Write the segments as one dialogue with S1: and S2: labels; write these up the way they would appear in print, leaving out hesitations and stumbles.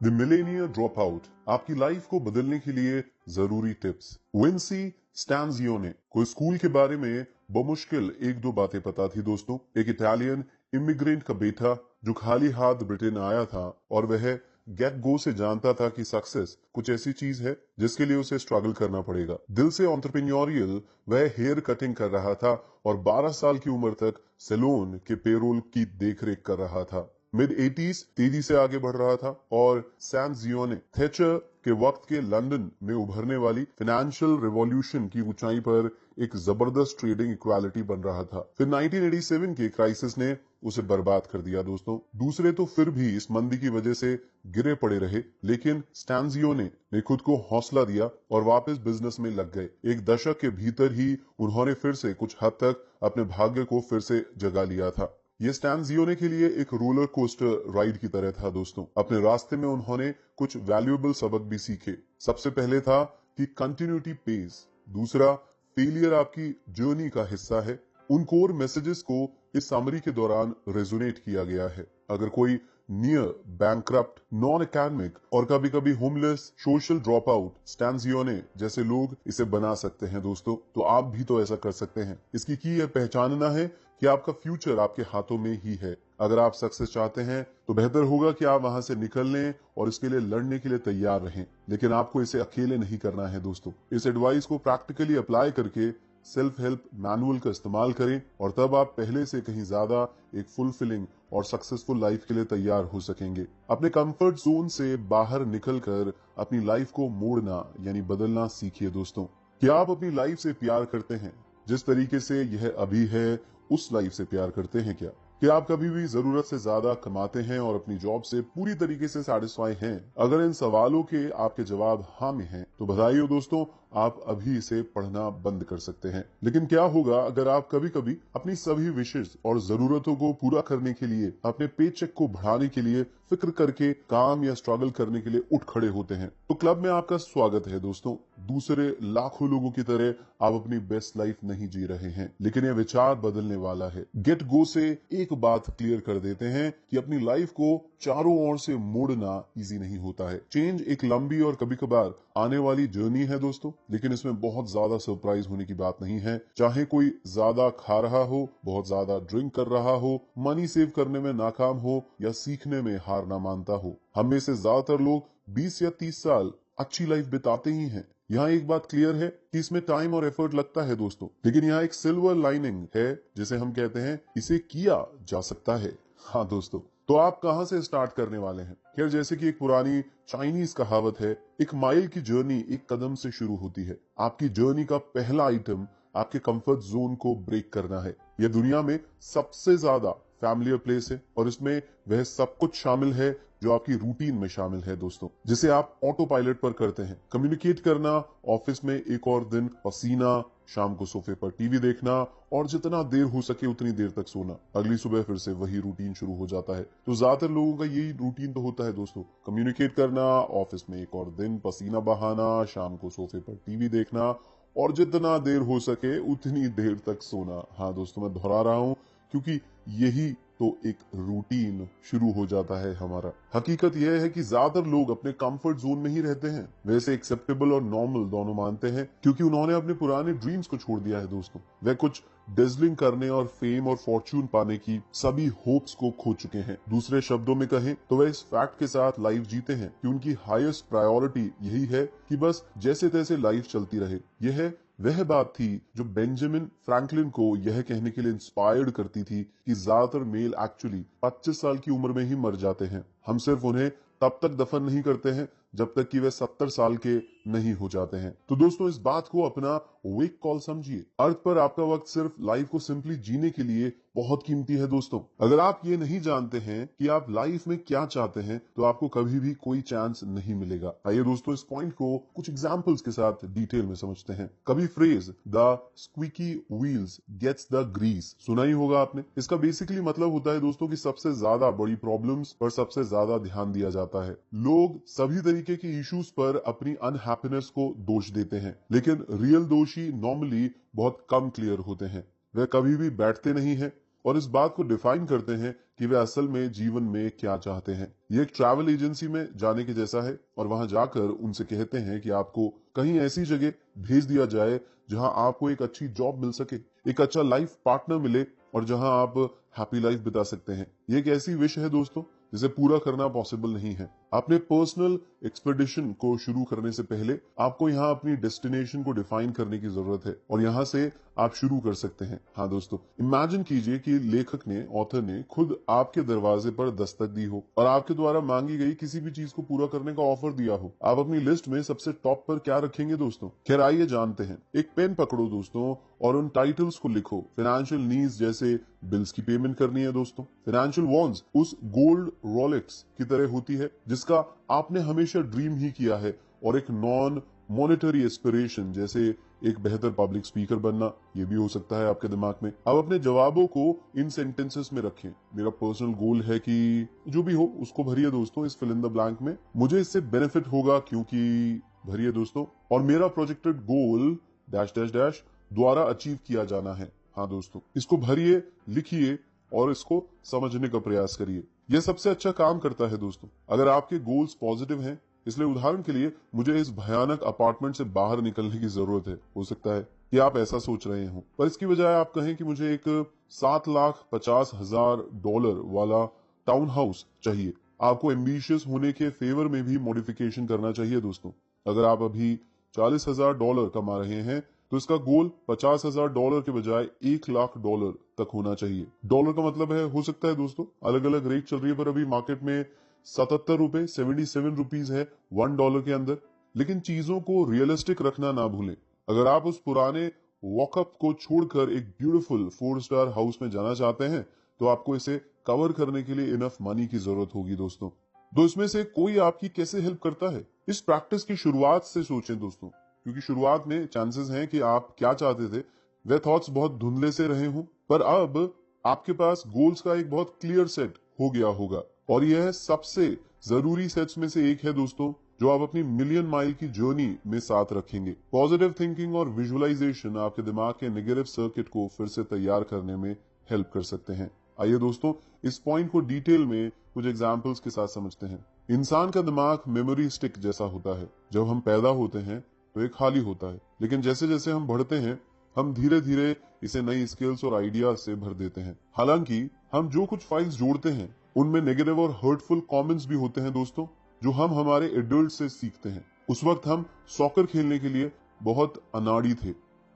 S1: The Millionaire drop out, आपकी life को बदलने के लिए जरूरी टिप्स। विंसी स्टैंजियोने को स्कूल के बारे में बमुश्किल एक दो बातें पता थी दोस्तों। एक इटालियन इमिग्रेंट का बेटा जो खाली हाथ ब्रिटेन आया था और वह गेट गो से जानता था कि सक्सेस कुछ ऐसी चीज है जिसके लिए उसे स्ट्रगल करना पड़ेगा। दिल से एंटरप्रेन्योरियल वह हेयर कटिंग कर रहा था और 12 साल की उम्र तक सैलून के पेरोल की देखरेख कर रहा था। मिड 80s तेजी से आगे बढ़ रहा था और सैंजियोने थैचर के वक्त के लंदन में उभरने वाली फाइनेंशियल रिवॉल्यूशन की ऊंचाई पर एक जबरदस्त ट्रेडिंग इक्वालिटी बन रहा था। फिर 1987 के क्राइसिस ने उसे बर्बाद कर दिया दोस्तों। दूसरे तो फिर भी इस मंदी की वजह से गिरे पड़े रहे, लेकिन स्टैंजियोने ने खुद को हौसला दिया और वापस बिजनेस में लग गए। एक दशक के भीतर ही उन्होंने फिर से कुछ हद तक अपने भाग्य को फिर से जगा लिया था। ये स्टैंजियोने के लिए एक रोलर कोस्टर राइड की तरह था दोस्तों। अपने रास्ते में उन्होंने कुछ वैल्यूएबल सबक भी सीखे। सबसे पहले था कि कंटिन्यूटी पेज। दूसरा, फेलियर आपकी जर्नी का हिस्सा है। उन कोर मैसेजेस को इस समरी के दौरान रेजोनेट किया गया है। अगर कोई नियर बैंकरप्ट, नॉन एकेडमिक और कभी कभी होमलेस सोशल ड्रॉप आउट स्टैंजियोने जैसे लोग इसे बना सकते हैं दोस्तों, तो आप भी तो ऐसा कर सकते हैं। इसकी की यह पहचानना है कि आपका फ्यूचर आपके हाथों में ही है। अगर आप सक्सेस चाहते हैं तो बेहतर होगा कि आप वहां से निकल लें और इसके लिए लड़ने के लिए तैयार रहें, लेकिन आपको इसे अकेले नहीं करना है दोस्तों। इस एडवाइस को प्रैक्टिकली अप्लाई करके सेल्फ हेल्प मैनुअल का इस्तेमाल करें और तब आप पहले से कहीं ज्यादा एक फुलफिलिंग और सक्सेसफुल लाइफ के लिए तैयार हो सकेंगे। अपने कंफर्ट जोन से बाहर निकलकर अपनी लाइफ को मोड़ना यानी बदलना सीखिए दोस्तों। क्या आप अपनी लाइफ से प्यार करते हैं? जिस तरीके से यह अभी है उस लाइफ से प्यार करते हैं क्या? क्या आप कभी भी जरूरत से ज्यादा कमाते हैं और अपनी जॉब से पूरी तरीके से सेटिस्फाई हैं? अगर इन सवालों के आपके जवाब हाँ में हैं, तो बधाई हो दोस्तों, आप अभी इसे पढ़ना बंद कर सकते हैं। लेकिन क्या होगा अगर आप कभी कभी अपनी सभी विशेष और जरूरतों को पूरा करने के लिए, अपने पे चेक को बढ़ाने के लिए फिक्र करके काम या स्ट्रगल करने के लिए उठ खड़े होते हैं? तो क्लब में आपका स्वागत है दोस्तों। दूसरे लाखों लोगों की तरह आप अपनी बेस्ट लाइफ नहीं जी रहे हैं, लेकिन यह विचार बदलने वाला है। गेट गो से एक बात क्लियर कर देते हैं कि अपनी लाइफ को चारों ओर से मोड़ना इजी नहीं होता है। चेंज एक लंबी और कभी कभार आने वाली जर्नी है दोस्तों, लेकिन इसमें बहुत ज्यादा सरप्राइज होने की बात नहीं है। चाहे कोई ज्यादा खा रहा हो, बहुत ज्यादा ड्रिंक कर रहा हो, मनी सेव करने में नाकाम हो या सीखने में हार ना मानता हो, हम में से ज्यादातर लोग 20 या 30 साल अच्छी लाइफ बिताते ही हैं। यहाँ एक बात क्लियर है कि इसमें टाइम और एफर्ट लगता है दोस्तों, लेकिन यहाँ एक सिल्वर लाइनिंग है जिसे हम कहते हैं इसे किया जा सकता है। हाँ दोस्तों, तो आप कहां से स्टार्ट करने वाले हैं? खैर, जैसे कि एक पुरानी चाइनीज कहावत है, एक माइल की जर्नी एक कदम से शुरू होती है। आपकी जर्नी का पहला आइटम आपके कंफर्ट जोन को ब्रेक करना है। यह दुनिया में सबसे ज्यादा फैमिलियर प्लेस है और इसमें वह सब कुछ शामिल है जो आपकी रूटीन में शामिल है दोस्तों, जिसे आप ऑटो पायलट पर करते हैं। कम्युनिकेट करना, ऑफिस में एक और दिन पसीना, शाम को सोफे पर टीवी देखना और जितना देर हो सके उतनी देर तक सोना। अगली सुबह फिर से वही रूटीन शुरू हो जाता है। तो ज्यादातर लोगों का यही रूटीन तो होता है दोस्तों, कम्युनिकेट करना, ऑफिस में एक और दिन पसीना बहाना, शाम को सोफे पर टीवी देखना और जितना देर हो सके उतनी देर तक सोना। हाँ दोस्तों, मैं दोहरा रहा हूं क्योंकि यही तो एक रूटीन शुरू हो जाता है हमारा। हकीकत यह है कि ज्यादातर लोग अपने कंफर्ट जोन में ही रहते हैं। वैसे एक्सेप्टेबल और नॉर्मल दोनों मानते हैं क्योंकि उन्होंने अपने पुराने ड्रीम्स को छोड़ दिया है दोस्तों। वे कुछ डेजलिंग करने और फेम और फॉर्च्यून पाने की सभी होप्स को खो चुके हैं। दूसरे शब्दों में कहें तो वे इस फैक्ट के साथ लाइफ जीते हैं कि उनकी हाईएस्ट प्रायोरिटी यही है कि बस जैसे तैसे लाइफ चलती रहे। यह वह बात थी जो बेंजामिन फ्रैंकलिन को यह कहने के लिए इंस्पायर्ड करती थी कि ज्यादातर मेल एक्चुअली 25 साल की उम्र में ही मर जाते हैं। हम सिर्फ उन्हें तब तक दफन नहीं करते हैं जब तक कि वे 70 साल के नहीं हो जाते हैं। तो दोस्तों, इस बात को अपना वेक कॉल समझिए। अर्थ पर आपका वक्त सिर्फ लाइफ को सिंपली जीने के लिए बहुत कीमती है दोस्तों। अगर आप ये नहीं जानते हैं कि आप लाइफ में क्या चाहते हैं तो आपको कभी भी कोई चांस नहीं मिलेगा। आइए दोस्तों, इस पॉइंट को कुछ एग्जांपल्स के साथ डिटेल में समझते हैं। कभी phrase the squeaky wheels gets the grease सुना ही होगा आपने। इसका बेसिकली मतलब होता है दोस्तों कि सबसे ज्यादा बड़ी प्रॉब्लम्स पर सबसे ज्यादा ध्यान दिया जाता है। लोग सभी तरीके के इश्यूज पर अपनी अनहैप्पीनेस को दोष देते हैं, लेकिन रियल दोषी नॉर्मली बहुत कम क्लियर होते हैं। वे कभी भी बैठते नहीं हैं और इस बात को डिफाइन करते हैं कि वे असल में जीवन में क्या चाहते हैं। ये एक ट्रैवल एजेंसी में जाने के जैसा है और वहां जाकर उनसे कहते हैं कि आपको कहीं ऐसी जगह भेज दिया जाए जहां आपको एक अच्छी जॉब मिल सके, एक अच्छा लाइफ पार्टनर मिले और जहां आप हैप्पी लाइफ बिता सकते हैं। ये एक ऐसी विश है दोस्तों जिसे पूरा करना पॉसिबल नहीं है। अपने पर्सनल एक्सपेडिशन को शुरू करने से पहले आपको यहाँ अपनी डेस्टिनेशन को डिफाइन करने की जरूरत है और यहाँ से आप शुरू कर सकते हैं। हाँ दोस्तों, इमेजिन कीजिए कि लेखक ने, ऑथर ने खुद आपके दरवाजे पर दस्तक दी हो और आपके द्वारा मांगी गई किसी भी चीज को पूरा करने का ऑफर दिया हो। आप अपनी लिस्ट में सबसे टॉप पर क्या रखेंगे दोस्तों? खैर आइए जानते हैं। एक पेन पकड़ो दोस्तों और उन टाइटल्स को लिखो। फाइनेंशियल नीड्स, जैसे बिल्स की पेमेंट करनी है दोस्तों। फाइनेंशियल वॉन्ट्स उस गोल्ड रोलेक्स की तरह होती है जिसका आपने हमेशा ड्रीम ही किया है। और एक नॉन मॉनेटरी एस्पिरेशन, जैसे एक बेहतर पब्लिक स्पीकर बनना, ये भी हो सकता है आपके दिमाग में। अब अपने जवाबों को इन सेंटेंसेस में रखें। मेरा पर्सनल गोल है कि जो भी हो उसको भरिए दोस्तों इस फिल इन द ब्लैंक में। मुझे इससे बेनिफिट होगा क्योंकि, भरिए दोस्तों। और मेरा प्रोजेक्टेड गोल डैश डैश डैश द्वारा अचीव किया जाना है। हाँ दोस्तों, इसको भरिए, लिखिए और इसको समझने का प्रयास करिए। यह सबसे अच्छा काम करता है दोस्तों। अगर आपके गोल्स पॉजिटिव हैं, इसलिए उदाहरण के लिए मुझे इस भयानक अपार्टमेंट से बाहर निकलने की जरूरत है, हो सकता है कि आप ऐसा सोच रहे हो, पर इसकी बजाय आप कहें कि मुझे एक $7,50,000 वाला टाउन हाउस चाहिए। आपको एम्बिशियस होने के फेवर में भी मॉडिफिकेशन करना चाहिए दोस्तों। अगर आप अभी $40,000 कमा रहे हैं तो इसका गोल $50,000 के बजाय $1,00,000 तक होना चाहिए। डॉलर का मतलब है, हो सकता है दोस्तों अलग अलग रेट चल रही है, पर अभी मार्केट में 77 रुपए 77 रुपीज है $1 के अंदर। लेकिन चीजों को रियलिस्टिक रखना ना भूलें। अगर आप उस पुराने वॉकअप को छोड़कर एक ब्यूटीफुल 4 स्टार हाउस में जाना चाहते हैं तो आपको इसे कवर करने के लिए इनफ मनी की जरूरत होगी दोस्तों। तो इसमें से कोई आपकी कैसे हेल्प करता है? इस प्रैक्टिस की शुरुआत से सोचें दोस्तों, क्योंकि शुरुआत में चांसेस हैं कि आप क्या चाहते थे वे थॉट्स बहुत धुंधले से रहे हों, पर अब आपके पास गोल्स का एक बहुत क्लियर सेट हो गया होगा। और यह सबसे जरूरी सेट्स में से एक है दोस्तों जो आप अपनी मिलियन माइल की जर्नी में साथ रखेंगे। पॉजिटिव थिंकिंग और विजुअलाइजेशन आपके दिमाग के नेगेटिव सर्किट को फिर से तैयार करने में हेल्प कर सकते हैं। आइए दोस्तों इस पॉइंट को डिटेल में कुछ एग्जाम्पल्स के साथ समझते हैं। इंसान का दिमाग मेमोरी स्टिक जैसा होता है। जब हम पैदा होते हैं तो एक खाली होता है, लेकिन जैसे जैसे हम बढ़ते हैं हम धीरे धीरे इसे नई स्किल्स और आइडियाज से भर देते हैं। हालांकि हम जो कुछ फाइल्स जोड़ते हैं उनमें नेगेटिव और हर्टफुल कमेंट्स भी होते हैं दोस्तों, जो हम हमारे एडल्ट से सीखते हैं। उस वक्त हम सॉकर खेलने के लिए बहुत अनाड़ी थे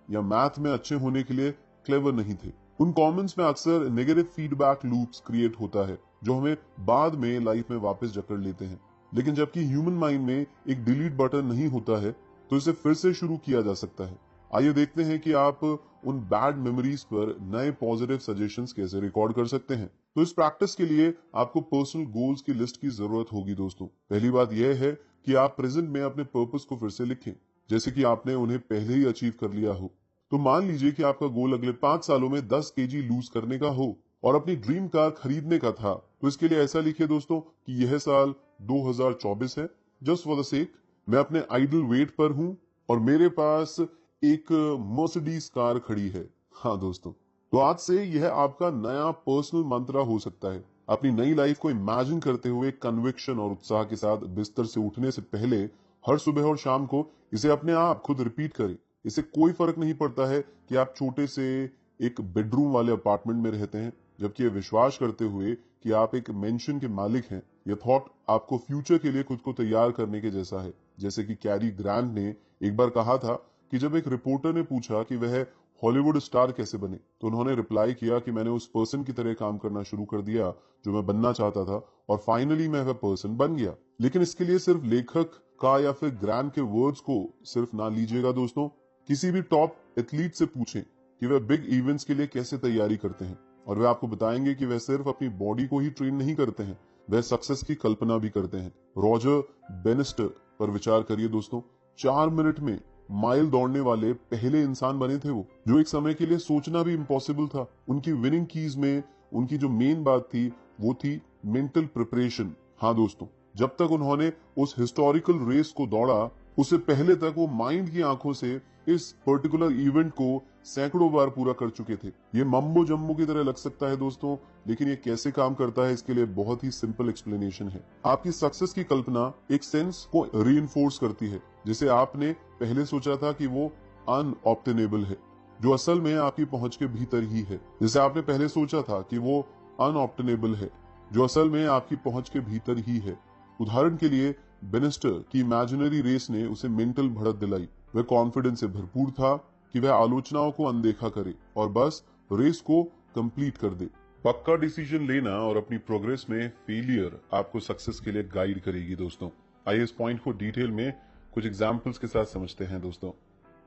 S1: या मैथ में अच्छे होने के लिए क्लेवर नहीं थे। उन कमेंट्स में अक्सर नेगेटिव फीडबैक लूप्स क्रिएट होता है जो हमें बाद में लाइफ में वापस जकड़ लेते हैं। लेकिन जबकि ह्यूमन माइंड में एक डिलीट बटन नहीं होता है तो इसे फिर से शुरू किया जा सकता है। आइए देखते हैं कि आप उन बैड मेमोरीज पर नए पॉजिटिव सजेशंस कैसे रिकॉर्ड कर सकते हैं। तो इस प्रैक्टिस के लिए आपको पर्सनल गोल्स की लिस्ट की जरूरत होगी दोस्तों। पहली बात यह है कि आप प्रेजेंट में अपने पर्पस को फिर से लिखें, जैसे कि आपने उन्हें पहले ही अचीव कर लिया हो। तो मान लीजिए कि आपका गोल अगले 5 सालों में 10 केजी लूज करने का हो और अपनी ड्रीम कार खरीदने का था, तो इसके लिए ऐसा लिखिए दोस्तों कि यह साल 2024 है। जस्ट फॉर द सेक, मैं अपने आइडल वेट पर हूं और मेरे पास एक मर्सिडीज कार खड़ी है। हाँ दोस्तों, तो आज से यह आपका नया पर्सनल मंत्र हो सकता है। अपनी नई लाइफ को इमेजिन करते हुए कन्विक्शन और उत्साह के साथ बिस्तर से उठने से पहले हर सुबह और शाम को इसे अपने आप खुद रिपीट करें। इससे कोई फर्क नहीं पड़ता है कि आप छोटे से एक बेडरूम वाले अपार्टमेंट में रहते हैं, जबकि यह विश्वास करते हुए कि आप एक मेंशन के मालिक हैं। यह थॉट आपको फ्यूचर के लिए खुद को तैयार करने के जैसा है। जैसे कि कैरी ग्रांट ने एक बार कहा था कि जब एक रिपोर्टर ने पूछा कि वह हॉलीवुड स्टार कैसे बने, तो उन्होंने रिप्लाई किया कि मैंने उस पर्सन की तरह काम करना शुरू कर दिया जो मैं बनना चाहता था और फाइनली मैं वह पर्सन बन गया। लेकिन इसके लिए सिर्फ लेखक का या फिर ग्रांट के वर्ड्स को सिर्फ ना लीजिएगा दोस्तों। किसी भी टॉप एथलीट से पूछें कि वह बिग इवेंट्स के लिए कैसे तैयारी करते हैं और वे आपको बताएंगे कि वह सिर्फ अपनी बॉडी को ही ट्रेन नहीं करते हैं, वह सक्सेस की कल्पना भी करते हैं। रॉजर बेनिस्टर पर विचार करिए दोस्तों। 4 मिनट में माइल दौड़ने वाले पहले इंसान बने थे वो, जो एक समय के लिए सोचना भी इम्पॉसिबल था। उनकी विनिंग कीज में उनकी जो मेन बात थी वो थी मेंटल प्रिपरेशन। हाँ दोस्तों, जब तक उन्होंने उस हिस्टोरिकल रेस को दौड़ा उससे पहले तक वो माइंड की आंखों से इस पर्टिकुलर इवेंट को सैकड़ों बार पूरा कर चुके थे। ये मम्बो जम्बो की तरह लग सकता है दोस्तों, लेकिन ये कैसे काम करता है इसके लिए बहुत ही सिंपल एक्सप्लेनेशन है। आपकी सक्सेस की कल्पना एक सेंस को रीइंफोर्स करती है, जिसे आपने पहले सोचा था कि वो अनऑब्टेनेबल है, जो असल में आपकी पहुंच के भीतर ही है। जैसे आपने पहले सोचा था कि वो अनऑब्टेनेबल है, जो असल में आपकी पहुंच के भीतर ही है। उदाहरण के लिए बेनिस्टर की इमेजिनरी रेस ने उसे मेंटल बढ़त दिलाई। वह कॉन्फिडेंस से भरपूर था कि वह आलोचनाओं को अनदेखा करे और बस रेस को कंप्लीट कर दे। पक्का डिसीजन लेना और अपनी प्रोग्रेस में फेलियर आपको सक्सेस के लिए गाइड करेगी दोस्तों। आइए इस पॉइंट को डिटेल में कुछ एग्जाम्पल्स के साथ समझते हैं दोस्तों।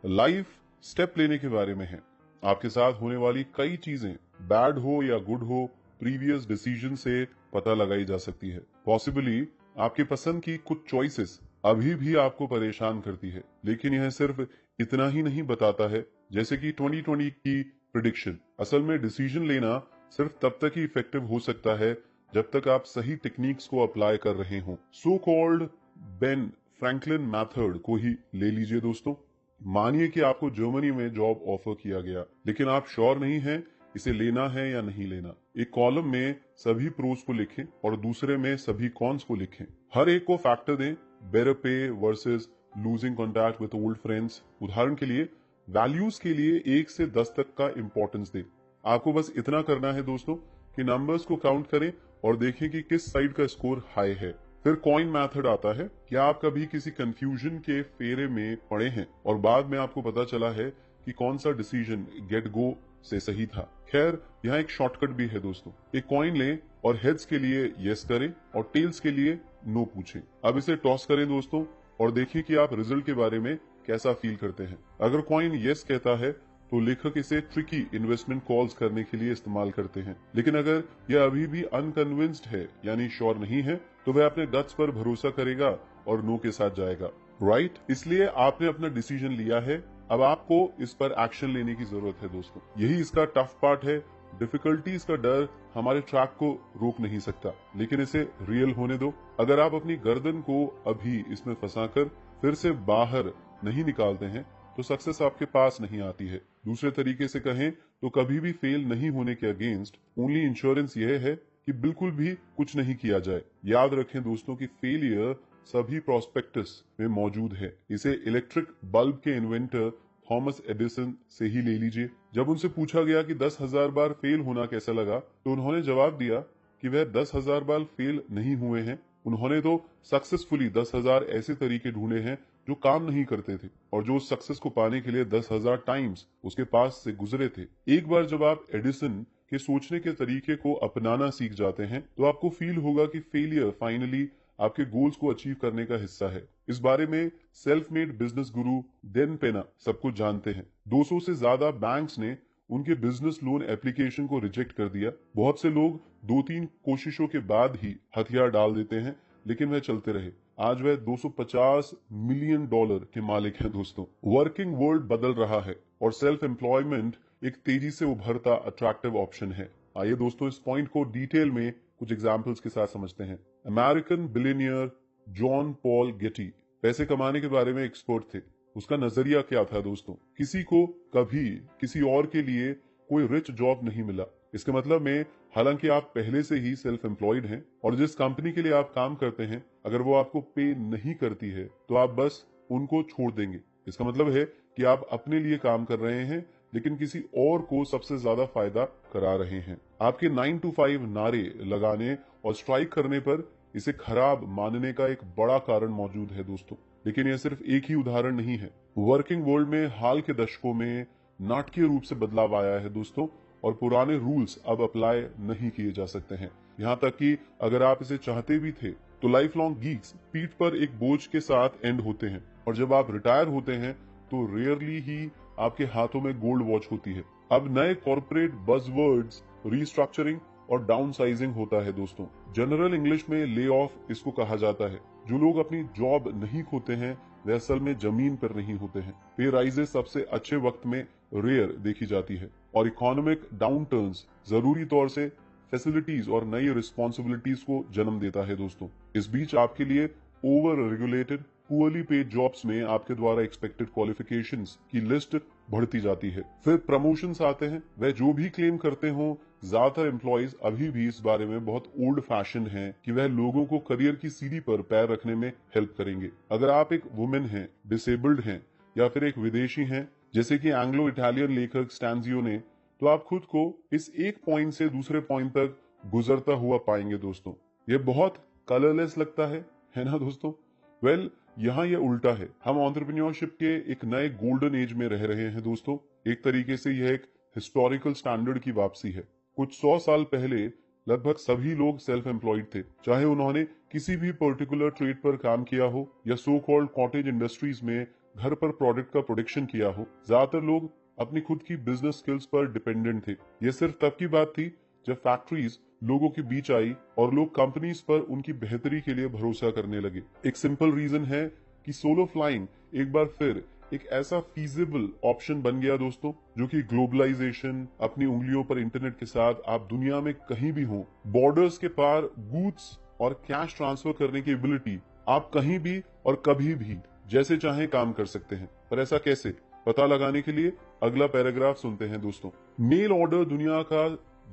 S1: लाइफ स्टेप लेने के बारे में है। आपके साथ होने वाली कई चीजें बैड हो या गुड हो, प्रीवियस डिसीजन से पता लगाई जा सकती है। पॉसिबली आपकी पसंद की कुछ चॉइसेस अभी भी आपको परेशान करती है, लेकिन यह सिर्फ इतना ही नहीं बताता है। जैसे कि 2020 की प्रिडिक्शन, असल में डिसीजन लेना सिर्फ तब तक ही इफेक्टिव हो सकता है जब तक आप सही टेक्निक्स को अप्लाई कर रहे हों। So called Ben Franklin method को ही ले लीजिए दोस्तों। मानिए कि आपको जर्मनी में जॉब ऑफर किया गया, लेकिन आप श्योर नहीं हैं इसे लेना है या नहीं लेना। एक कॉलम में सभी प्रोस को लिखें और दूसरे में सभी कॉन्स को लिखें। हर एक को फैक्टर दें, बेटर पे versus losing contact with old friends. उदाहरण के लिए वैल्यूज के लिए 1 से 10 तक का इंपॉर्टेंस दें। आपको बस इतना करना है दोस्तों कि नंबर्स को काउंट करें और देखें कि किस साइड का स्कोर हाई है। फिर कॉइन मेथड आता है। क्या आप कभी किसी कंफ्यूजन के फेरे में पड़े हैं और बाद में आपको पता चला है कि कौन सा डिसीजन गेट गो से सही था? खैर, यहाँ एक शॉर्टकट भी है दोस्तों। एक कॉइन लें और हेड्स के लिए यस करें और टेल्स के लिए नो पूछें। अब इसे टॉस करें दोस्तों और देखें कि आप रिजल्ट के बारे में कैसा फील करते हैं। अगर कॉइन यस कहता है तो लेखक इसे ट्रिकी इन्वेस्टमेंट कॉल्स करने के लिए इस्तेमाल करते हैं, लेकिन अगर यह अभी भी अनकन्विंस्ड है यानी श्योर नहीं है, तो वह अपने गट्स पर भरोसा करेगा और नो के साथ जाएगा। राइट? इसलिए आपने अपना डिसीजन लिया है, अब आपको इस पर एक्शन लेने की जरूरत है दोस्तों। यही इसका टफ पार्ट है। डिफिकल्टीज का डर हमारे ट्रैक को रोक नहीं सकता, लेकिन इसे रियल होने दो। अगर आप अपनी गर्दन को अभी इसमें फंसाकर फिर से बाहर नहीं निकालते हैं तो सक्सेस आपके पास नहीं आती है। दूसरे तरीके से कहें तो कभी भी फेल नहीं होने के अगेंस्ट ओनली इंश्योरेंस यह है कि बिल्कुल भी कुछ नहीं किया जाए। याद रखें दोस्तों कि फेलियर सभी प्रोस्पेक्टस में मौजूद है। इसे इलेक्ट्रिक बल्ब के इन्वेंटर थॉमस एडिसन से ही ले लीजिए। जब उनसे पूछा गया कि 10,000 बार फेल होना कैसा लगा, तो उन्होंने जवाब दिया कि वह 10,000 बार फेल नहीं हुए हैं। उन्होंने तो सक्सेसफुली 10,000 ऐसे तरीके ढूंढे हैं जो काम नहीं करते थे और जो उस सक्सेस को पाने के लिए 10,000 टाइम्स उसके पास से गुजरे थे। एक बार जब आप एडिसन के सोचने के तरीके को अपनाना सीख जाते हैं तो आपको फील होगा कि फेलियर फाइनली आपके गोल्स को अचीव करने का हिस्सा है। इस बारे में सेल्फ मेड बिजनेस गुरु डेन पेना सब कुछ जानते हैं। 200 से ज्यादा बैंक्स ने उनके बिजनेस लोन एप्लीकेशन को रिजेक्ट कर दिया। बहुत से लोग 2-3 कोशिशों के बाद ही हथियार डाल देते हैं, लेकिन वह चलते रहे। आज वह $250 मिलियन के मालिक हैं दोस्तों। वर्किंग वर्ल्ड बदल रहा है और सेल्फ एम्प्लॉयमेंट एक तेजी से उभरता अट्रैक्टिव ऑप्शन है। आइए दोस्तों इस पॉइंट को डिटेल में कुछ एग्जाम्पल्स के साथ समझते हैं। American billionaire John Paul Getty पैसे कमाने के बारे में एक्सपर्ट थे। उसका नजरिया क्या था दोस्तों? किसी को कभी किसी और के लिए कोई रिच जॉब नहीं मिला। इसके मतलब में हालांकि आप पहले से ही सेल्फ एम्प्लॉयड हैं और जिस कंपनी के लिए आप काम करते हैं, अगर वो आपको पे नहीं करती है तो आप बस उनको छोड़ देंगे। इसका मतलब है कि आप अपने लिए काम कर रहे हैं लेकिन किसी और को सबसे ज्यादा फायदा करा रहे हैं। आपके 9 to 5 नारे लगाने और स्ट्राइक करने पर इसे खराब मानने का एक बड़ा कारण मौजूद है दोस्तों। लेकिन यह सिर्फ एक ही उदाहरण नहीं है। वर्किंग वर्ल्ड में हाल के दशकों में नाटकीय रूप से बदलाव आया है दोस्तों और पुराने रूल्स अब अप्लाई नहीं किए जा सकते हैं। यहाँ तक कि अगर आप इसे चाहते भी थे तो लाइफ लॉन्ग गीक्स पीठ पर एक बोझ के साथ एंड होते हैं और जब आप रिटायर होते हैं तो रेयरली ही आपके हाथों में गोल्ड वॉच होती है। अब नए कॉर्पोरेट बज़वर्ड्स रीस्ट्रक्चरिंग और डाउनसाइजिंग होता है दोस्तों। जनरल इंग्लिश में ले ऑफ इसको कहा जाता है। जो लोग अपनी जॉब नहीं खोते हैं वे असल में जमीन पर नहीं होते हैं। पे राइजेस सबसे अच्छे वक्त में रेयर देखी जाती है और इकोनॉमिक डाउनटर्न्स जरूरी तौर से फैसिलिटीज और नई रिस्पॉन्सिबिलिटीज को जन्म देता है दोस्तों। इस बीच आपके लिए over regulated poorly paid jobs में आपके द्वारा एक्सपेक्टेड क्वालिफिकेशंस की लिस्ट बढ़ती जाती है। फिर प्रमोशंस आते हैं। वह जो भी क्लेम करते हो, ज्यादातर एम्प्लॉयज अभी भी इस बारे में बहुत ओल्ड फैशन हैं कि वह लोगों को करियर की सीढ़ी पर पैर रखने में हेल्प करेंगे। अगर आप एक वुमेन हैं, डिसेबल्ड हैं या फिर एक विदेशी हैं, जैसे कि एंग्लो इटालियन लेखक स्टैंजियो ने, तो आप खुद को इस एक पॉइंट से दूसरे पॉइंट तक गुजरता हुआ पाएंगे दोस्तों। ये बहुत कलरलेस लगता है ना दोस्तों? वेल, यहाँ ये उल्टा है। हम एंटरप्रेन्योरशिप के एक नए गोल्डन एज में रह रहे हैं दोस्तों। एक तरीके से यह एक हिस्टोरिकल स्टैंडर्ड की वापसी है। कुछ 100 साल पहले लगभग सभी लोग सेल्फ एम्प्लॉयड थे, चाहे उन्होंने किसी भी पर्टिकुलर ट्रेड पर काम किया हो या सो कॉल्ड कॉटेज इंडस्ट्रीज में घर पर प्रोडक्ट का प्रोडक्शन किया हो। ज्यादातर लोग अपनी खुद की बिजनेस स्किल्स पर डिपेंडेंट थे। यह सिर्फ तब की बात थी जब फैक्ट्रीज लोगों के बीच आई और लोग कंपनीज पर उनकी बेहतरी के लिए भरोसा करने लगे। एक सिंपल रीजन है कि सोलो फ्लाइंग एक बार फिर एक ऐसा फीजिबल ऑप्शन बन गया दोस्तों, जो कि ग्लोबलाइजेशन, अपनी उंगलियों पर इंटरनेट के साथ आप दुनिया में कहीं भी हो, बॉर्डर्स के पार गुड्स और कैश ट्रांसफर करने की एबिलिटी, आप कहीं भी और कभी भी जैसे चाहे काम कर सकते हैं। पर ऐसा कैसे, पता लगाने के लिए अगला पैराग्राफ सुनते हैं दोस्तों। मेल ऑर्डर दुनिया का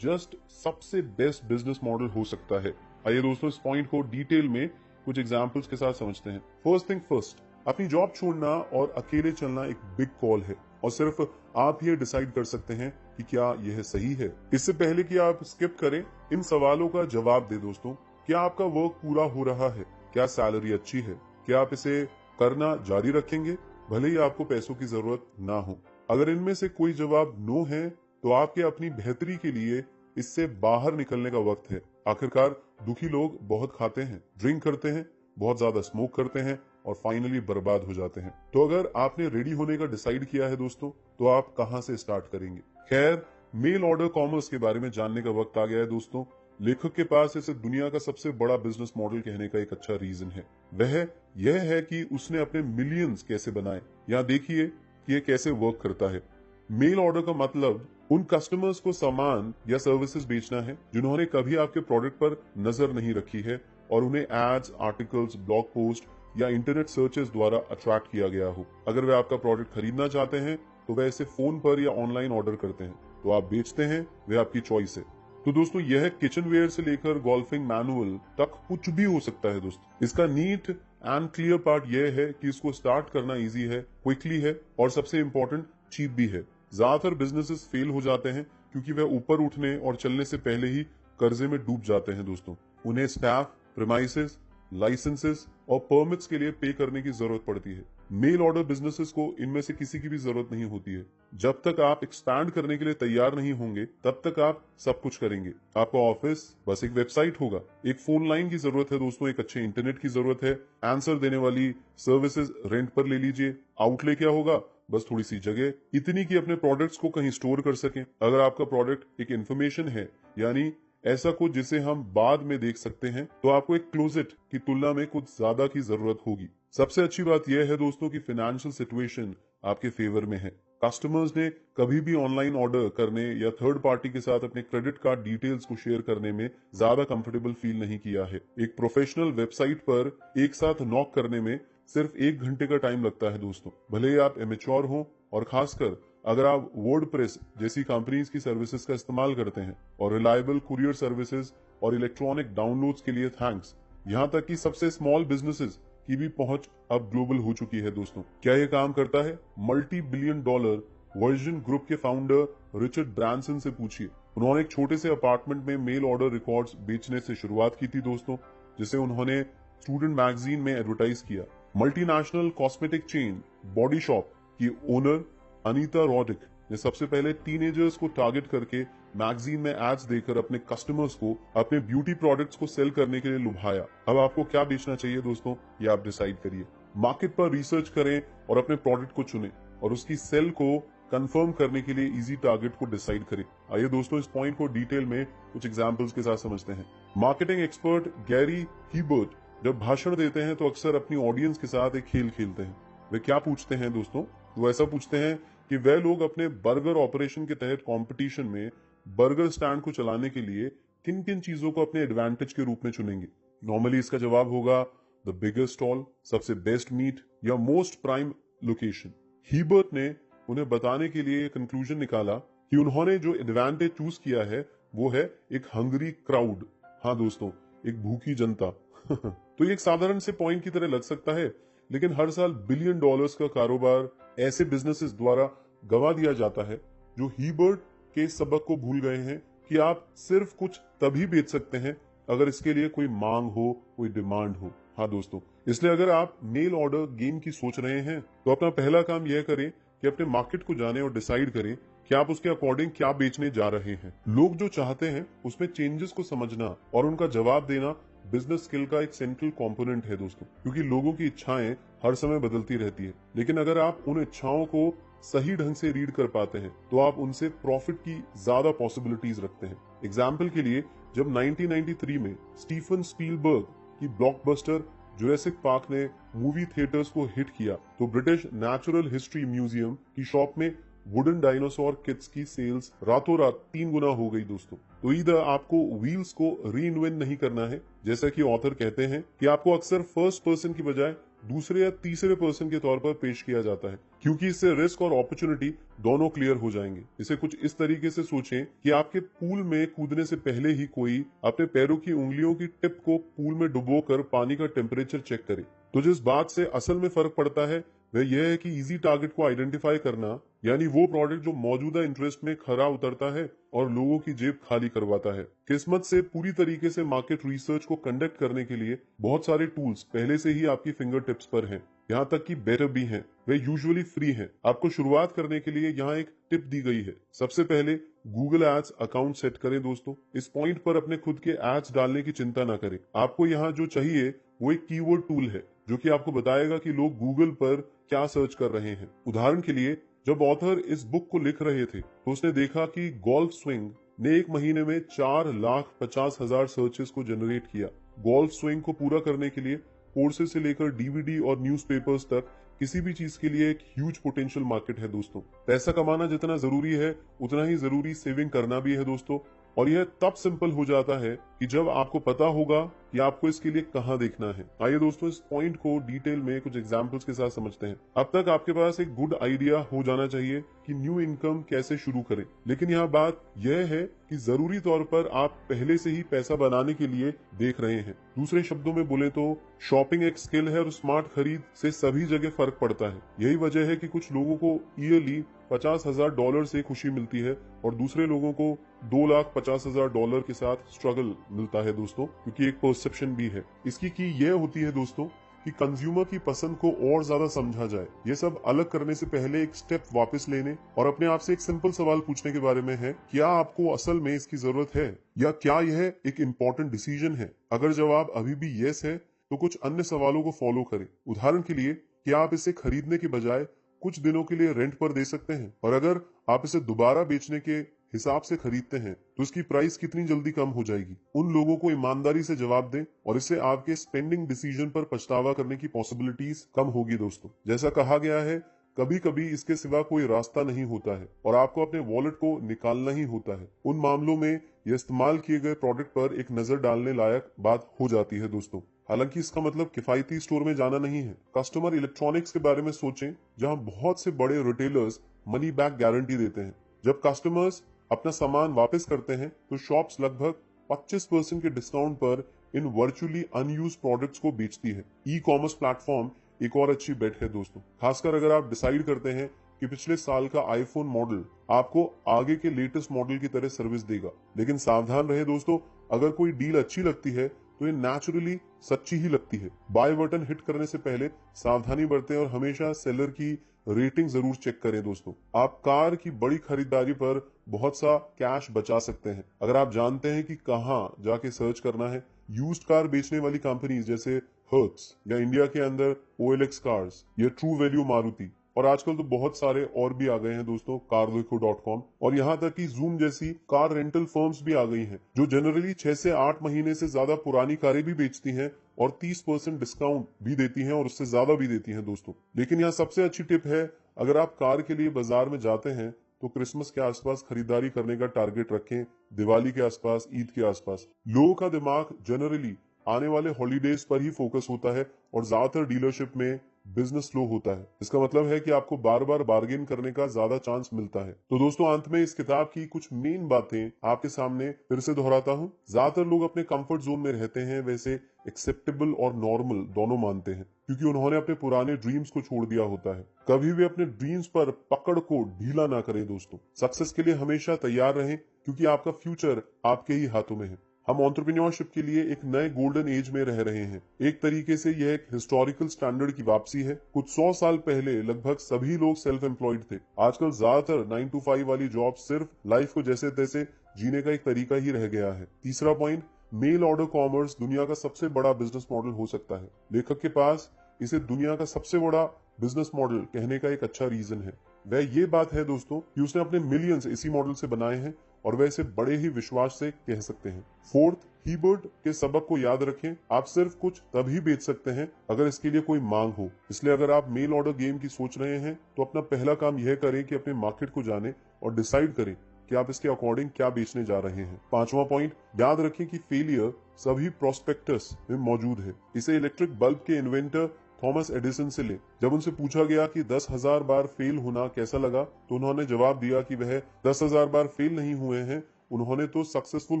S1: जस्ट सबसे बेस्ट बिजनेस मॉडल हो सकता है। आइए दोस्तों, इस पॉइंट को डिटेल में कुछ एग्जांपल्स के साथ समझते हैं। फर्स्ट थिंग फर्स्ट, अपनी जॉब छोड़ना और अकेले चलना एक बिग कॉल है और सिर्फ आप ये डिसाइड कर सकते हैं कि क्या यह सही है। इससे पहले कि आप स्किप करें, इन सवालों का जवाब दे दोस्तों। क्या आपका वर्क पूरा हो रहा है? क्या सैलरी अच्छी है? क्या आप इसे करना जारी रखेंगे भले ही आपको पैसों की जरूरत ना हो? अगर इनमें से कोई जवाब नो है, तो आपके अपनी बेहतरी के लिए इससे बाहर निकलने का वक्त है। आखिरकार दुखी लोग बहुत खाते हैं, ड्रिंक करते हैं, बहुत ज्यादा स्मोक करते हैं और फाइनली बर्बाद हो जाते हैं। तो अगर आपने रेडी होने का डिसाइड किया है दोस्तों, तो आप कहां से स्टार्ट करेंगे? खैर, मेल ऑर्डर कॉमर्स के बारे में जानने का वक्त आ गया है दोस्तों। लेखक के पास इसे दुनिया का सबसे बड़ा बिजनेस मॉडल कहने का एक अच्छा रीजन है। वह यह है कि उसने अपने मिलियंस कैसे बनाए। यहाँ देखिए कि यह कैसे वर्क करता है। मेल ऑर्डर का मतलब उन कस्टमर्स को सामान या सर्विसेज बेचना है जिन्होंने कभी आपके प्रोडक्ट पर नजर नहीं रखी है और उन्हें एड्स, आर्टिकल्स, ब्लॉग पोस्ट या इंटरनेट सर्चेस द्वारा अट्रैक्ट किया गया हो। अगर वे आपका प्रोडक्ट खरीदना चाहते हैं तो वे इसे फोन पर या ऑनलाइन ऑर्डर करते हैं, तो आप बेचते हैं, वे आपकी चॉइस है। तो दोस्तों, यह किचन वेयर से लेकर गोल्फिंग मैनुअल तक कुछ भी हो सकता है दोस्तों। इसका नीट एंड क्लियर पार्ट यह है कि इसको स्टार्ट करना इजी है, क्विकली है और सबसे इंपॉर्टेंट चीप भी है। ज्यादातर बिजनेसेस फेल हो जाते हैं क्योंकि वह ऊपर उठने और चलने से पहले ही कर्जे में डूब जाते हैं दोस्तों। उन्हें स्टाफ, प्रीमाइसेस, लाइसेंसेस और परमिट्स के लिए पे करने की जरूरत पड़ती है। मेल ऑर्डर बिजनेसेस को इनमें से किसी की भी जरूरत नहीं होती है। जब तक आप एक्सपैंड करने के लिए तैयार नहीं होंगे, तब तक आप सब कुछ करेंगे। आपका ऑफिस बस एक वेबसाइट होगा, एक फोन लाइन की जरूरत है दोस्तों, एक अच्छे इंटरनेट की जरूरत है, आंसर देने वाली सर्विसेज रेंट पर ले लीजिए। आउटले क्या होगा? बस थोड़ी सी जगह, इतनी कि अपने प्रोडक्ट्स को कहीं स्टोर कर सकें। अगर आपका प्रोडक्ट एक इंफॉर्मेशन है, यानी ऐसा कुछ जिसे हम बाद में देख सकते हैं, तो आपको एक क्लोजेट की तुलना में कुछ ज्यादा की जरूरत होगी। सबसे अच्छी बात यह है दोस्तों कि फाइनेंशियल सिचुएशन आपके फेवर में है। कस्टमर्स ने कभी भी ऑनलाइन ऑर्डर करने या थर्ड पार्टी के साथ अपने क्रेडिट कार्ड डिटेल्स को शेयर करने में ज्यादा कंफर्टेबल फील नहीं किया है। एक प्रोफेशनल वेबसाइट पर एक साथ नॉक करने में सिर्फ 1 घंटे का टाइम लगता है दोस्तों, भले ही आप इमेच्योर हो और खासकर अगर आप वर्डप्रेस जैसी कंपनीज की सर्विसेज का इस्तेमाल करते हैं। और रिलायबल कुरियर सर्विसेज और इलेक्ट्रॉनिक डाउनलोड्स के लिए थैंक्स। यहाँ तक कि सबसे स्मॉल बिजनेसेस की भी पहुंच अब ग्लोबल हो चुकी है दोस्तों। क्या यह काम करता है? Multi billion dollar version group के फाउंडर रिचर्ड ब्रांसन से पूछिए। उन्होंने एक छोटे से अपार्टमेंट में मेल ऑर्डर रिकॉर्ड्स बेचने से शुरुआत की थी दोस्तों, जिसे उन्होंने स्टूडेंट मैगजीन में एडवर्टाइज किया। Multinational cosmetic chain body shop की ओनर अनीता रॉडिक ने सबसे पहले टीनेजर्स को टारगेट करके मैगजीन में एड्स देकर अपने कस्टमर्स को अपने ब्यूटी प्रोडक्ट्स को सेल करने के लिए लुभाया। अब आपको क्या बेचना चाहिए दोस्तों, ये आप डिसाइड करिए। मार्केट पर रिसर्च करें और अपने प्रोडक्ट को चुनें और उसकी सेल को कंफर्म करने के लिए इजी टारगेट को डिसाइड करें। आइए दोस्तों, इस पॉइंट को डिटेल में कुछ एग्जांपल्स के साथ समझते हैं। मार्केटिंग एक्सपर्ट गैरी हीबर्ट जब भाषण देते हैं तो अक्सर अपनी ऑडियंस के साथ एक खेल खेलते हैं। वे क्या पूछते हैं दोस्तों? वो ऐसा पूछते हैं कि वह लोग अपने बर्गर ऑपरेशन के तहत कंपटीशन में बर्गर स्टैंड को चलाने के लिए किन किन चीजों को अपने एडवांटेज के रूप में चुनेंगे। नॉर्मली इसका जवाब होगा द बिगेस्ट स्टॉल, सबसे बेस्ट मीट या मोस्ट प्राइम लोकेशन। हीबर्ट ने उन्हें बताने के लिए कंक्लूजन निकाला कि उन्होंने जो एडवांटेज चूज किया है वो है एक हंगरी क्राउड। हाँ दोस्तों, एक भूखी जनता। तो ये एक साधारण से पॉइंट की तरह लग सकता है, लेकिन हर साल बिलियन डॉलर्स का कारोबार ऐसे बिजनेसेस द्वारा गवा दिया जाता है जो हीबर्ट के सबक को भूल गए हैं कि आप सिर्फ कुछ तभी बेच सकते हैं अगर इसके लिए कोई मांग हो, कोई डिमांड हो। हाँ दोस्तों, इसलिए अगर आप मेल ऑर्डर गेम की सोच रहे हैं तो अपना पहला काम यह करें कि अपने मार्केट को जाने और डिसाइड करें कि आप उसके अकॉर्डिंग क्या बेचने जा रहे हैं। लोग जो चाहते हैं उसमें चेंजेस को समझना और उनका जवाब देना बिजनेस स्किल का एक सेंट्रल कंपोनेंट है दोस्तों, क्योंकि लोगों की इच्छाएं हर समय बदलती रहती है। लेकिन अगर आप उन इच्छाओं को सही ढंग से रीड कर पाते हैं तो आप उनसे प्रॉफिट की ज्यादा पॉसिबिलिटीज रखते हैं। एग्जाम्पल के लिए, जब 1993 में स्टीफन स्पीलबर्ग की ब्लॉकबस्टर जुरासिक पार्क ने मूवी थिएटर्स को हिट किया तो ब्रिटिश नेचुरल हिस्ट्री म्यूजियम की शॉप में वुडन डायनासोर किट्स की सेल्स रातों रात 3 गुना हो गई दोस्तों। तो इधर आपको व्हील्स को रीइन्वेंट नहीं करना है, जैसा कि ऑथर कहते हैं कि आपको अक्सर फर्स्ट पर्सन की बजाय दूसरे या तीसरे पर्सन के तौर पर पेश किया जाता है, क्योंकि इससे रिस्क और अपॉर्चुनिटी दोनों क्लियर हो जाएंगे। इसे कुछ इस तरीके से सोचें कि आपके पूल में कूदने से पहले ही कोई अपने पैरों की उंगलियों की टिप को पूल में डुबोकर पानी का टेम्परेचर चेक करे। तो जिस बात से असल में फर्क पड़ता है वह यह है कि इजी टारगेट को आइडेंटिफाई करना, यानी वो प्रोडक्ट जो मौजूदा इंटरेस्ट में खरा उतरता है और लोगों की जेब खाली करवाता है। किस्मत से पूरी तरीके से मार्केट रिसर्च को कंडक्ट करने के लिए बहुत सारे टूल्स पहले से ही आपकी फिंगर टिप्स पर हैं। यहाँ तक कि बेटर भी हैं, वे यूजुअली फ्री हैं। आपको शुरुआत करने के लिए यहाँ एक टिप दी गई है। सबसे पहले गूगल एड्स अकाउंट सेट करें दोस्तों। इस पॉइंट पर अपने खुद के एड्स डालने की चिंता न करें। आपको यहाँ जो चाहिए वो एक कीवर्ड टूल है जो कि आपको बताएगा कि लोग गूगल पर क्या सर्च कर रहे हैं। उदाहरण के लिए, जब ऑथर इस बुक को लिख रहे थे तो उसने देखा कि गोल्फ स्विंग ने एक महीने में 4,50,000 सर्चेस को जनरेट किया। गोल्फ स्विंग को पूरा करने के लिए कोर्सेज से लेकर डीवीडी और न्यूज़पेपर्स तक किसी भी चीज के लिए एक ह्यूज पोटेंशियल मार्केट है दोस्तों। पैसा कमाना जितना जरूरी है उतना ही जरूरी सेविंग करना भी है दोस्तों, और यह तब सिंपल हो जाता है कि जब आपको पता होगा कि आपको इसके लिए कहाँ देखना है। आइए दोस्तों, इस पॉइंट को डिटेल में कुछ एग्जांपल्स के साथ समझते हैं। अब तक आपके पास एक गुड आइडिया हो जाना चाहिए कि न्यू इनकम कैसे शुरू करें, लेकिन यहाँ बात यह है कि जरूरी तौर पर आप पहले से ही पैसा बनाने के लिए देख रहे हैं। दूसरे शब्दों में बोले तो शॉपिंग एक स्किल है और स्मार्ट खरीद से सभी जगह फर्क पड़ता है। यही वजह है कि कुछ लोगों को ईयरली $50,000 से खुशी मिलती है और दूसरे लोगों को $2,50,000 के साथ स्ट्रगल मिलता है दोस्तों, क्योंकि एक परसेप्शन भी है। इसकी की यह होती है दोस्तों कि कंज्यूमर की पसंद को और ज्यादा समझा जाए। ये सब अलग करने से पहले एक स्टेप वापस लेने और अपने आप से एक सिंपल सवाल पूछने के बारे में है, क्या आपको असल में इसकी जरूरत है या क्या यह एक इम्पोर्टेंट डिसीजन है। अगर जवाब अभी भी यस है तो कुछ अन्य सवालों को फॉलो करें। उदाहरण के लिए, क्या आप इसे खरीदने के बजाय कुछ दिनों के लिए रेंट पर दे सकते हैं, और अगर आप इसे दोबारा बेचने के हिसाब से खरीदते हैं तो इसकी प्राइस कितनी जल्दी कम हो जाएगी। उन लोगों को ईमानदारी से जवाब दें और इससे आपके स्पेंडिंग डिसीजन पर पछतावा करने की पॉसिबिलिटीज कम होगी दोस्तों। जैसा कहा गया है, कभी कभी इसके सिवा कोई रास्ता नहीं होता है और आपको अपने वॉलेट को निकालना ही होता है। उन मामलों में यह इस्तेमाल किए गए प्रोडक्ट पर एक नजर डालने लायक बात हो जाती है दोस्तों। हालांकि इसका मतलब किफायती स्टोर में जाना नहीं है। कस्टमर इलेक्ट्रॉनिक्स के बारे में सोचें, जहां बहुत से बड़े रिटेलर्स मनी बैक गारंटी देते हैं। जब कस्टमर्स अपना सामान वापस करते हैं तो शॉप्स लगभग 25% के डिस्काउंट पर इन वर्चुअली अनयूज प्रोडक्ट्स को बेचती है। ई कॉमर्स प्लेटफॉर्म एक और अच्छी बेट है दोस्तों, खासकर अगर आप डिसाइड करते हैं कि पिछले साल का आईफोन मॉडल आपको आगे के लेटेस्ट मॉडल की तरह सर्विस देगा। लेकिन सावधान रहे दोस्तों, अगर कोई डील अच्छी लगती है तो ये नेचुरली सच्ची ही लगती है। बाय बटन हिट करने से पहले सावधानी बरतें और हमेशा सेलर की रेटिंग जरूर चेक करें दोस्तों। आप कार की बड़ी खरीदारी पर बहुत सा कैश बचा सकते हैं अगर आप जानते हैं कि कहां जाके सर्च करना है। यूज्ड कार बेचने वाली कंपनीज जैसे हर्ट्स या इंडिया के अंदर OLX कार्स या ट्रू वैल्यू मारुति, और आजकल तो बहुत सारे और भी आ गए हैं दोस्तों, car-देखो.com, और यहाँ तक कि जूम जैसी कार रेंटल फर्म्स भी आ गई हैं जो जनरली 6 से 8 महीने से ज्यादा पुरानी कारें भी बेचती हैं और 30% डिस्काउंट भी देती हैं और उससे ज्यादा भी देती हैं दोस्तों। लेकिन यहाँ सबसे अच्छी टिप है, अगर आप कार के लिए बाजार में जाते हैं तो क्रिसमस के आसपास खरीदारी करने का टारगेट रखें, दिवाली के आसपास, ईद के आसपास। लोगों का दिमाग जनरली आने वाले हॉलीडेज पर ही फोकस होता है और ज्यादातर डीलरशिप में बिजनेस स्लो होता है। इसका मतलब है कि आपको बार बार बार्गेन करने का ज्यादा चांस मिलता है। तो दोस्तों, अंत में इस किताब की कुछ मेन बातें आपके सामने फिर से दोहराता हूँ। ज्यादातर लोग अपने कंफर्ट जोन में रहते हैं, वैसे एक्सेप्टेबल और नॉर्मल दोनों मानते हैं, क्योंकि उन्होंने अपने पुराने ड्रीम्स को छोड़ दिया होता है। कभी भी अपने ड्रीम्स पर पकड़ को ढीला ना करें दोस्तों। सक्सेस के लिए हमेशा तैयार रहें, क्योंकि आपका फ्यूचर आपके ही हाथों में है। हम एंटरप्रेन्योरशिप के लिए एक नए गोल्डन एज में रह रहे हैं। एक तरीके से यह एक हिस्टोरिकल स्टैंडर्ड की वापसी है। कुछ 100 साल पहले लगभग सभी लोग सेल्फ एम्प्लॉयड थे। आजकल ज्यादातर 9 to 5 वाली जॉब सिर्फ लाइफ को जैसे तैसे जीने का एक तरीका ही रह गया है। तीसरा पॉइंट, मेल ऑर्डर कॉमर्स दुनिया का सबसे बड़ा बिजनेस मॉडल हो सकता है। लेखक के पास इसे दुनिया का सबसे बड़ा बिजनेस मॉडल कहने का एक अच्छा रीजन है। वह ये बात है दोस्तों कि उसने अपने मिलियंस इसी मॉडल से बनाए हैं और वह इसे बड़े ही विश्वास से कह सकते हैं। फोर्थ, हीबर्ट के सबक को याद रखें। आप सिर्फ कुछ तभी बेच सकते हैं अगर इसके लिए कोई मांग हो। इसलिए अगर आप मेल ऑर्डर गेम की सोच रहे हैं तो अपना पहला काम यह करें कि अपने मार्केट को जाने और डिसाइड करें कि आप इसके अकॉर्डिंग क्या बेचने जा रहे हैं। पांचवा पॉइंट, याद रखें कि फेलियर सभी प्रोस्पेक्टस में मौजूद है। इसे इलेक्ट्रिक बल्ब के इन्वेंटर थॉमस एडिसन से ले। जब उनसे पूछा गया कि 10,000 बार फेल होना कैसा लगा, तो उन्होंने जवाब दिया कि वह 10,000 बार फेल नहीं हुए हैं, उन्होंने तो सक्सेसफुल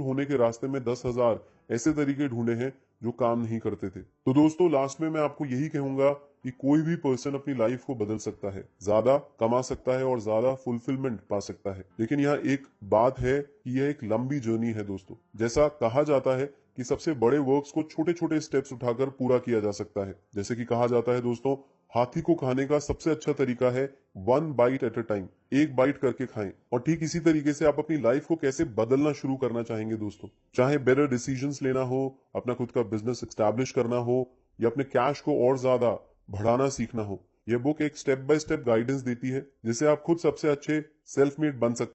S1: होने के रास्ते में 10,000 ऐसे तरीके ढूंढे हैं जो काम नहीं करते थे। तो दोस्तों, लास्ट में मैं आपको यही कहूंगा कि कोई भी पर्सन अपनी लाइफ को बदल सकता है, ज्यादा कमा सकता है और ज्यादा फुलफिलमेंट पा सकता है। लेकिन यहाँ एक बात है कि यह एक लंबी जर्नी है दोस्तों। जैसा कहा जाता है कि सबसे बड़े वर्क्स को छोटे छोटे स्टेप्स उठाकर पूरा किया जा सकता है। जैसे कि कहा जाता है दोस्तों, हाथी को खाने का सबसे अच्छा तरीका है 1 बाइट एट अ टाइम, एक बाइट करके खाएं। और ठीक इसी तरीके से आप अपनी लाइफ को कैसे बदलना शुरू करना चाहेंगे दोस्तों, चाहे बेटर डिसीजंस लेना हो, अपना खुद का बिजनेस एस्टैब्लिश करना हो, या अपने कैश को और ज्यादा बढ़ाना सीखना हो, यह बुक एक स्टेप बाय स्टेप गाइडेंस देती है जिससे आप खुद सबसे अच्छे सेल्फ मेड बन सकते